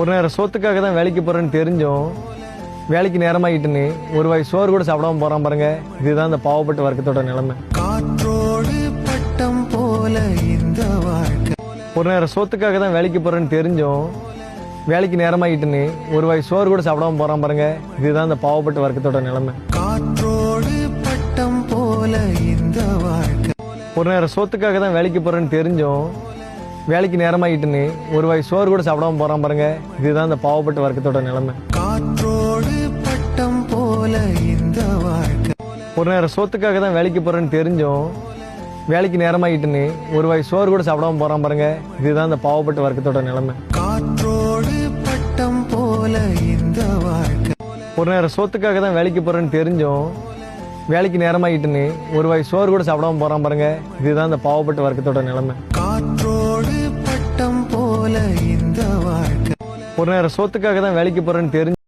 ஒரு நேரம் சோத்துக்காக தான் வேலைக்கு போறேன்னு தெரிஞ்சும் வேலைக்கு நேரமாயிட்டுன்னு ஒரு வாய் சோறு கூட சாப்பிடாம போறான் பாருங்க. இதுதான் இந்த பாவப்பட்ட வர்க்கத்தோட நிலைமை. காற்றோடு பட்டம் போல இந்த வாழ்க்கை. ஒரு நேரம் சோத்துக்காக தான் வேலைக்கு போறேன்னு தெரிஞ்சும் வேலைக்கு நேரமாயிட்டுன்னு ஒரு வாய் சோறு கூட சாப்பிடாம போறான் பாருங்க. இதுதான் இந்த பாவப்பட்ட வர்க்கத்தோட நிலைமை. காற்றோடு பட்டம் போல இந்த வாழ்க்கை. ஒரு நேரம் சோத்துக்காக தான் வேலைக்கு போறேன்னு தெரிஞ்சும் வேலைக்கு நேரமாயிட்டுன்னு ஒரு வாய் சோறு கூட சாப்பிடாம போறான் பாருங்க. இதுதான் இந்த பாவப்பட்ட வர்க்கத்தோட நிலைமை. காற்றோடு பட்டம் போல இந்த வாழ்க்கை. ஒரு நேரம் சோத்துக்காக தான் வேலைக்கு போறேன்னு தெரிஞ்சும் வேலைக்கு நேரமாயிட்டுன்னு ஒரு வாய் சோறு கூட சாப்பிடாம போறான் பாருங்க. இதுதான் இந்த பாவப்பட்ட வர்க்கத்தோட நிலைமை. காற்றோடு பட்டம் போல இந்த வாழ்க்கை. ஒரு நேரம் சோத்துக்காக தான் வேலைக்கு போறேன்னு தெரிஞ்சும் வேலைக்கு நேரமாயிட்டுன்னு ஒரு வாய் சோறு கூட சாப்பிடாம போறான் பாருங்க. இதுதான் இந்த பாவப்பட்ட வர்க்கத்தோட நிலைமை. காற்றோடு பட்டம் போல இந்த வாழ்க்கை. ஒரு நேரம் சோத்துக்காக தான் வேலைக்கு போறேன்னு தெரிஞ்சு